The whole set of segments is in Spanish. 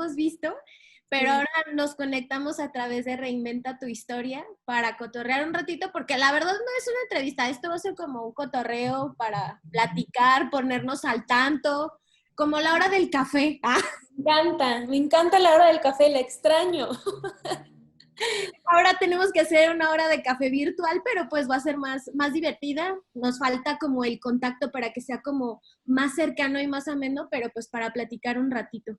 habíamos visto, pero ahora nos conectamos a través de Reinventa tu Historia para cotorrear un ratito, porque la verdad no es una entrevista, esto va a ser como un cotorreo para platicar, ponernos al tanto, como la hora del café. Me encanta la hora del café, la extraño. Ahora tenemos que hacer una hora de café virtual, pero pues va a ser más divertida. Nos falta como el contacto para que sea como más cercano y más ameno, pero pues para platicar un ratito.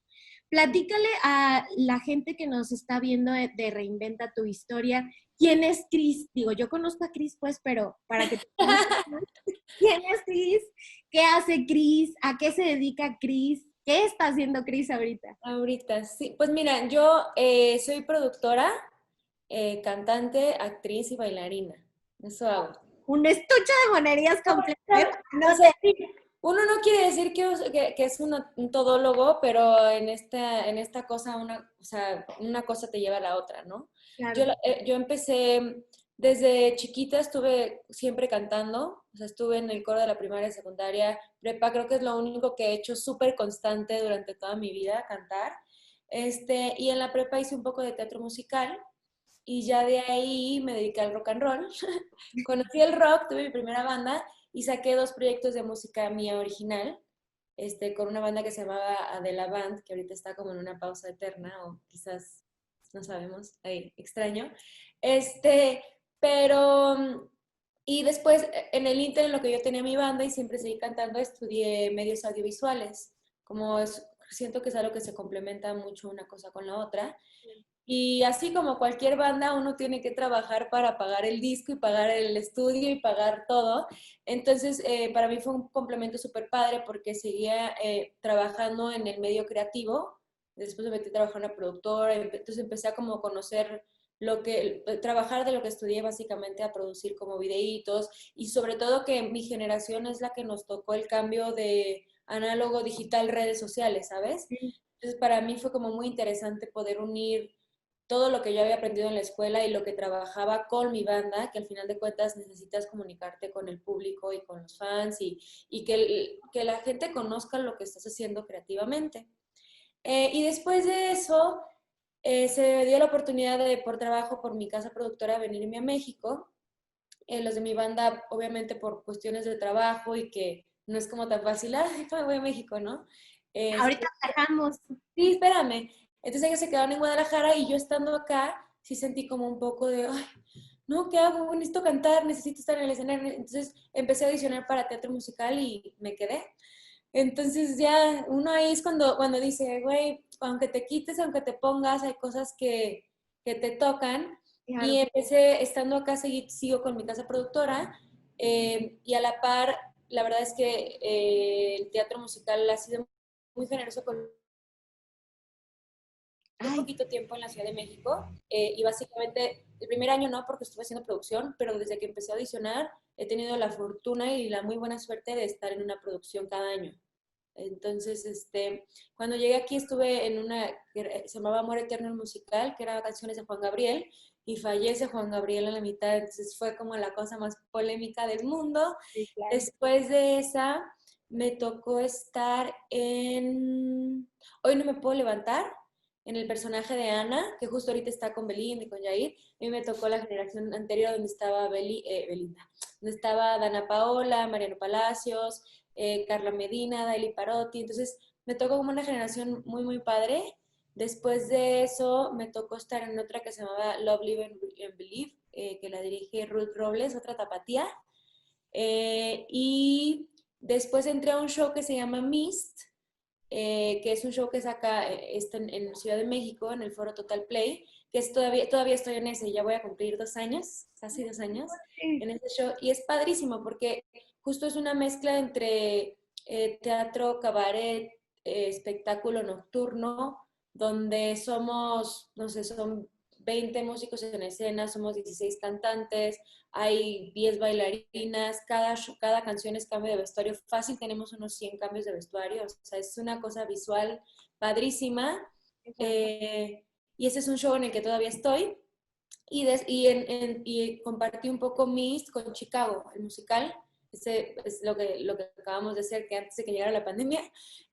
Platícale a la gente que nos está viendo de Reinventa tu Historia, ¿quién es Cris? Digo, yo conozco a Cris, pues, pero para que te conozcan, ¿quién es Cris? ¿Qué hace Cris? ¿A qué se dedica Cris? ¿Qué está haciendo Cris ahorita? Ahorita, sí. Pues mira, yo soy productora, cantante, actriz y bailarina. Eso hago. Un estuche de monerías completo. O No sea, sé. sí, uno no quiere decir que es un todólogo, pero en esta cosa, o sea, una cosa te lleva a la otra, ¿no? Claro. Yo empecé desde chiquita, estuve siempre cantando, o sea, estuve en el coro de la primaria y secundaria, prepa, creo que es lo único que he hecho súper constante durante toda mi vida, cantar. Y en la prepa hice un poco de teatro musical y ya de ahí me dediqué al rock and roll. Conocí el rock, tuve mi primera banda y saqué 2 proyectos de música mía original, con una banda que se llamaba Adela Band, que ahorita está como en una pausa eterna o quizás, no sabemos, ahí, extraño. Pero, y después en el Inter, en lo que yo tenía mi banda y siempre seguí cantando, estudié medios audiovisuales, siento que es algo que se complementa mucho una cosa con la otra. Y así como cualquier banda, uno tiene que trabajar para pagar el disco y pagar el estudio y pagar todo. Entonces, para mí fue un complemento súper padre porque seguía trabajando en el medio creativo. Después me metí a trabajar en una productora. Entonces empecé a como conocer trabajar de lo que estudié básicamente a producir como videitos. Y sobre todo que mi generación es la que nos tocó el cambio de análogo, digital, redes sociales, ¿sabes? Entonces, para mí fue como muy interesante poder unir todo lo que yo había aprendido en la escuela y lo que trabajaba con mi banda, que al final de cuentas necesitas comunicarte con el público y con los fans y que la gente conozca lo que estás haciendo creativamente. Y después de eso, se dio la oportunidad de, por trabajo, por mi casa productora, venirme a México. Los de mi banda, obviamente por cuestiones de trabajo y que no es como tan fácil, me voy a México, ¿no? Ahorita viajamos. Sí, espérame. Entonces ellos se quedaron en Guadalajara y yo estando acá, sí sentí como un poco de, ay, no, ¿qué hago? Necesito cantar, necesito estar en el escenario. Entonces empecé a audicionar para teatro musical y me quedé. Entonces ya uno ahí es cuando dice, güey, aunque te quites, aunque te pongas, hay cosas que te tocan. Claro. Y empecé, estando acá, sigo con mi casa productora y a la par, la verdad es que el teatro musical ha sido muy generoso con muy Ay, poquito tiempo en la Ciudad de México y básicamente el primer año no porque estuve haciendo producción, pero desde que empecé a audicionar he tenido la fortuna y la muy buena suerte de estar en una producción cada año. Entonces, cuando llegué aquí estuve en una que se llamaba Amor Eterno el musical, que era canciones de Juan Gabriel, y fallece Juan Gabriel a la mitad, entonces fue como la cosa más polémica del mundo. sí, claro. Después de esa, me tocó estar en Hoy no me puedo levantar, en el personaje de Ana, que justo ahorita está con Belinda y con Yair. A mí me tocó la generación anterior donde estaba Belinda, donde estaba Dana Paola, Mariano Palacios, Carla Medina, Daily Parotti. Entonces me tocó como una generación muy, muy padre. Después de eso me tocó estar en otra que se llamaba Love, Live and Believe, que la dirige Ruth Robles, otra tapatía. Y después entré a un show que se llama Mist, que es un show que saca está en Ciudad de México, en el Foro Total Play, que es todavía estoy en ese, ya voy a cumplir 2 años, casi 2 años, Sí. en ese show, y es padrísimo porque justo es una mezcla entre teatro, cabaret, espectáculo nocturno, donde somos, no sé, son 20 músicos en escena, somos 16 cantantes, hay 10 bailarinas, cada canción es cambio de vestuario fácil, tenemos unos 100 cambios de vestuario, o sea, es una cosa visual padrísima. Y ese es un show en el que todavía estoy. Y compartí un poco Mist con Chicago, el musical. ese es lo que acabamos de hacer, que antes de que llegara la pandemia,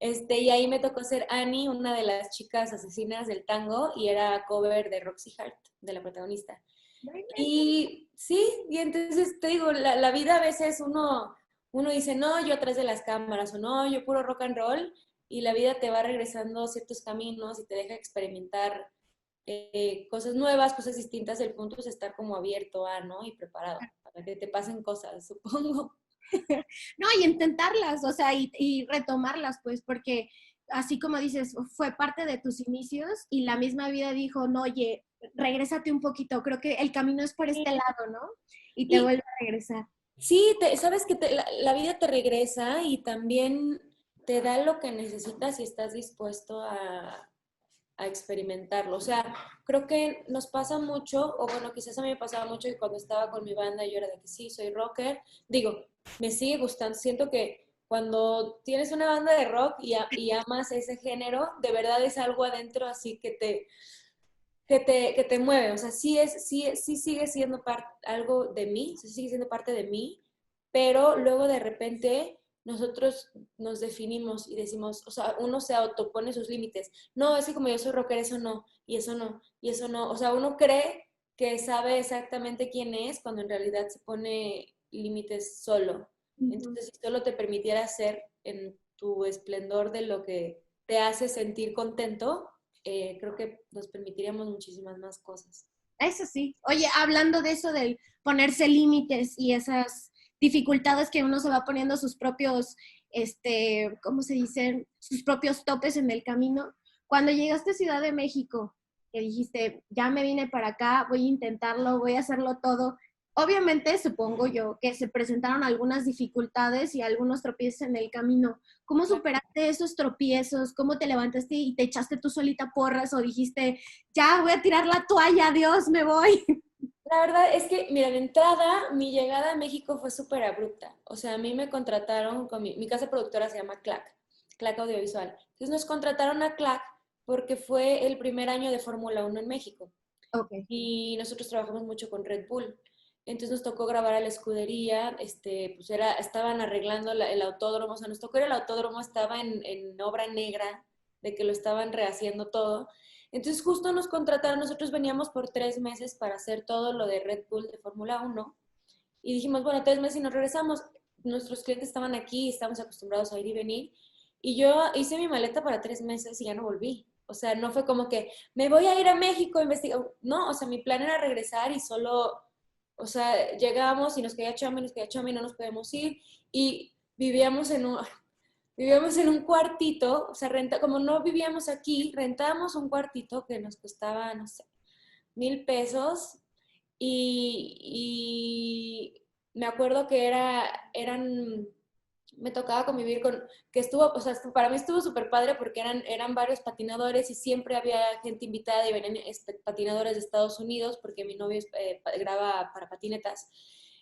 y ahí me tocó ser Annie, una de las chicas asesinas del tango, y era cover de Roxy Hart, de la protagonista. Y sí, y entonces te digo, la vida a veces uno dice, no, yo atrás de las cámaras, o no, yo puro rock and roll, y la vida te va regresando ciertos caminos y te deja experimentar cosas nuevas, cosas distintas. El punto es estar como abierto a, ¿no? Y preparado para que te pasen cosas, supongo. No, y intentarlas, o sea, y retomarlas, pues, porque así como dices, fue parte de tus inicios y la misma vida dijo, no, oye, regrésate un poquito, creo que el camino es por este lado, ¿no? Y te Y vuelve a regresar. sí, sabes que la vida te regresa y también te da lo que necesitas si estás dispuesto a experimentarlo. O sea, creo que nos pasa mucho, o bueno, quizás a mí me pasaba mucho que cuando estaba con mi banda yo era de que sí, soy rocker. Digo, me sigue gustando. Siento que cuando tienes una banda de rock y amas ese género, de verdad es algo adentro así que te mueve. O sea, sí sigue siendo algo de mí, sí sigue siendo parte de mí, pero luego de repente nosotros nos definimos y decimos, o sea, uno se autopone sus límites. No, es que como yo soy rocker, eso no, y eso no, y eso no. O sea, uno cree que sabe exactamente quién es cuando en realidad se pone límites solo. Ujú. Entonces, si solo te permitiera ser en tu esplendor de lo que te hace sentir contento, creo que nos permitiríamos muchísimas más cosas. Eso sí. Oye, hablando de eso del ponerse límites y esas dificultades que uno se va poniendo sus propios, ¿cómo se dicen? Sus propios topes en el camino. Cuando llegaste a Ciudad de México, que dijiste, ya me vine para acá, voy a intentarlo, voy a hacerlo todo. Obviamente, supongo yo, que se presentaron algunas dificultades y algunos tropiezos en el camino. ¿Cómo superaste esos tropiezos? ¿Cómo te levantaste y te echaste tú solita porras o dijiste, ya voy a tirar la toalla, adiós, me voy? La verdad es que, mira, de entrada, mi llegada a México fue súper abrupta. O sea, a mí me contrataron con mi casa productora se llama CLAC, CLAC Audiovisual. Entonces nos contrataron a CLAC porque fue el primer año de Fórmula 1 en México. Ok, Y nosotros trabajamos mucho con Red Bull. Entonces nos tocó grabar a la escudería, pues estaban arreglando el autódromo, o sea, nos tocó ir al autódromo, estaba en obra negra, de que lo estaban rehaciendo todo. Entonces justo nos contrataron, nosotros veníamos por 3 meses para hacer todo lo de Red Bull de Fórmula 1 y dijimos, bueno, 3 meses y nos regresamos. Nuestros clientes estaban aquí, estamos acostumbrados a ir y venir. Y yo hice mi maleta para 3 meses y ya no volví. O sea, no fue como que me voy a ir a México a investigar. No, o sea, mi plan era regresar y solo, o sea, llegábamos y nos caía chamba y nos caía chamba y no nos podemos ir. Y vivíamos en un cuartito, o sea, como no vivíamos aquí, rentábamos un cuartito que nos costaba, no sé, 1,000 pesos y me acuerdo que me tocaba convivir que o sea, para mí estuvo súper padre porque eran varios patinadores y siempre había gente invitada y venían patinadores de Estados Unidos porque mi novio graba para patinetas.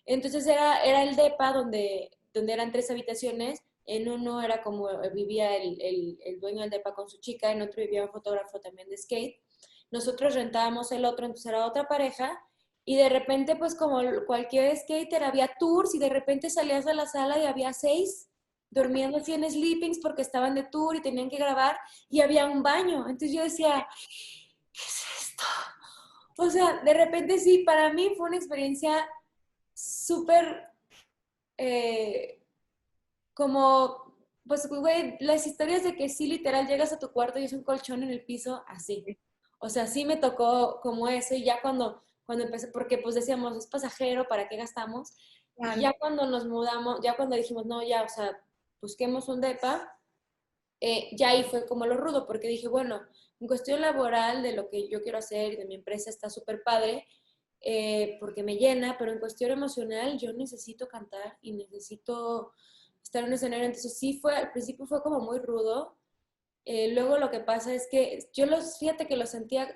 Entonces era el depa donde eran 3 habitaciones. En uno era como vivía el dueño del depa con su chica, en otro vivía un fotógrafo también de skate. Nosotros rentábamos el otro, entonces era otra pareja y de repente, pues como cualquier skater, había tours y de repente salías de la sala y había 6 durmiendo así en sleepings porque estaban de tour y tenían que grabar y había un baño. Entonces yo decía, ¿qué es esto? O sea, de repente sí, para mí fue una experiencia súper como, pues, güey, las historias de que sí, literal, llegas a tu cuarto y es un colchón en el piso, así. O sea, sí me tocó como eso y ya cuando empecé, porque pues decíamos, es pasajero, ¿para qué gastamos? Y claro. ya cuando nos mudamos, ya cuando dijimos, no, ya, o sea, busquemos un depa, ya ahí fue como lo rudo, porque dije, bueno, en cuestión laboral de lo que yo quiero hacer y de mi empresa está súper padre, porque me llena, pero en cuestión emocional yo necesito cantar y necesito estar en un escenario. Entonces sí al principio fue como muy rudo. Luego lo que pasa es que fíjate que lo sentía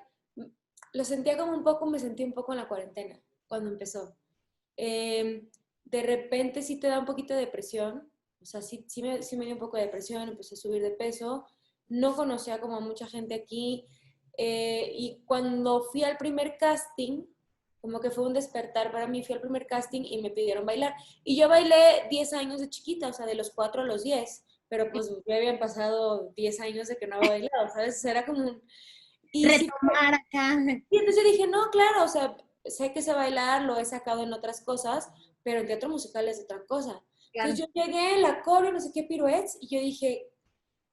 como un poco, me sentí un poco en la cuarentena cuando empezó. De repente sí te da un poquito de depresión, o sea, sí me dio un poco de depresión, empecé a subir de peso, no conocía como a mucha gente aquí, y cuando fui al primer casting, como que fue un despertar para mí. Fui al primer casting y me pidieron bailar. Y yo bailé 10 años de chiquita, o sea, de los 4 a los 10, pero pues me habían pasado 10 años de que no había bailado, ¿sabes? O sea, era como un... Y sí, Retomar acá. y entonces yo dije, no, claro, o sea, sé que sé bailar, lo he sacado en otras cosas, pero en teatro musical es otra cosa. Claro. Entonces yo llegué en la coreo, no sé qué piruetes, y yo dije,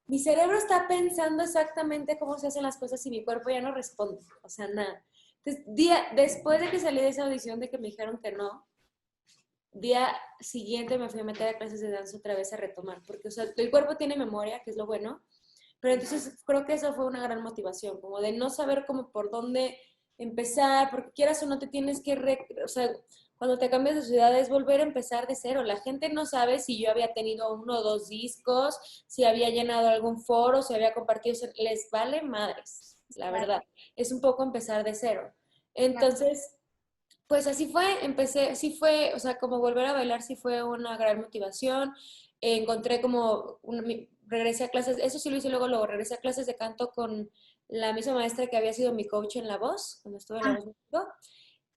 mi cerebro está pensando exactamente cómo se hacen las cosas y mi cuerpo ya no responde, o sea, nada. Entonces, después de que salí de esa audición de que me dijeron que no, día siguiente me fui a meter a clases de danza otra vez a retomar, porque, o sea, el cuerpo tiene memoria, que es lo bueno, pero entonces creo que eso fue una gran motivación, como de no saber cómo por dónde empezar, porque quieras o no te tienes que, o sea, cuando te cambias de ciudad es volver a empezar de cero. La gente no sabe si yo había tenido 1 o 2 discos, si había llenado algún foro, si había compartido, les vale madres, la Claro, verdad. Es un poco empezar de cero. claro. Entonces, pues así fue, empecé, sí fue, o sea, como volver a bailar sí fue una gran motivación. Encontré como, regresé a clases, eso sí lo hice luego, regresé a clases de canto con la misma maestra que había sido mi coach en La Voz, cuando estuve en La Ah, Voz México.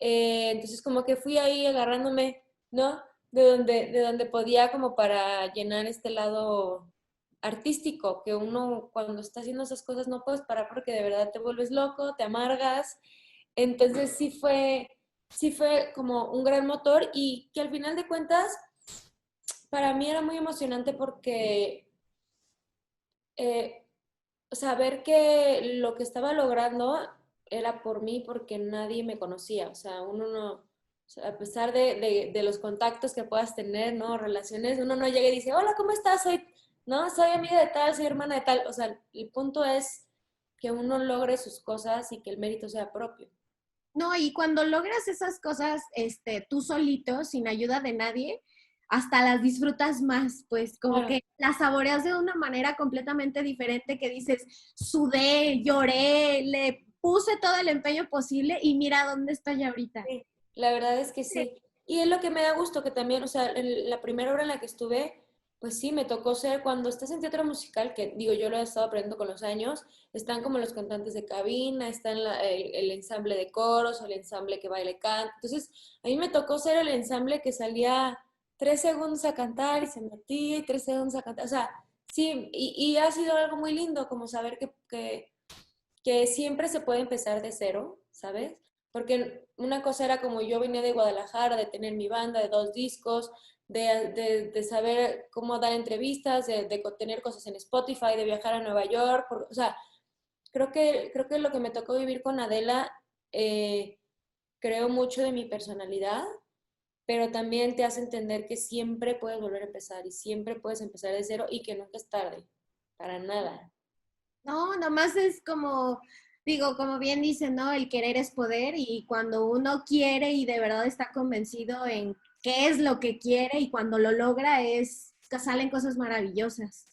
Entonces como que fui ahí agarrándome, ¿no? De donde podía como para llenar este lado artístico, que uno cuando está haciendo esas cosas no puedes parar porque de verdad te vuelves loco, te amargas. Entonces sí fue como un gran motor y que al final de cuentas para mí era muy emocionante porque eh, saber que lo que estaba logrando era por mí porque nadie me conocía, o sea, uno no, o sea, a pesar de los contactos que puedas tener, ¿no? Relaciones, uno no llega y dice, hola, ¿cómo estás? ¿No? Soy amiga de tal, soy hermana de tal, o sea, el punto es que uno logre sus cosas y que el mérito sea propio. no, y cuando logras esas cosas, tú solito, sin ayuda de nadie, hasta las disfrutas más, pues como Claro. que las saboreas de una manera completamente diferente que dices, sudé, lloré, le puse todo el empeño posible y mira dónde estoy ahorita. Sí, la verdad es que sí. Y es lo que me da gusto que también, o sea, en la primera obra en la que estuve, pues sí, me tocó ser, cuando estás en teatro musical, que digo, yo lo he estado aprendiendo con los años, están como los cantantes de cabina, está el ensamble de coros, o el ensamble que baila y canta. Entonces, a mí me tocó ser el ensamble que salía 3 segundos a cantar y se metía y 3 segundos a cantar. O sea, sí, y ha sido algo muy lindo, como saber que siempre se puede empezar de cero, ¿sabes? Porque una cosa era como yo venía de Guadalajara, de tener mi banda de 2 discos, de saber cómo dar entrevistas, de tener cosas en Spotify, de viajar a Nueva York, o sea, creo que lo que me tocó vivir con Adela creó mucho de mi personalidad, pero también te hace entender que siempre puedes volver a empezar y siempre puedes empezar de cero y que nunca es tarde, para nada. No, nomás es como, digo, como bien dicen, ¿no? El querer es poder y cuando uno quiere y de verdad está convencido en qué es lo que quiere y cuando lo logra es que salen cosas maravillosas.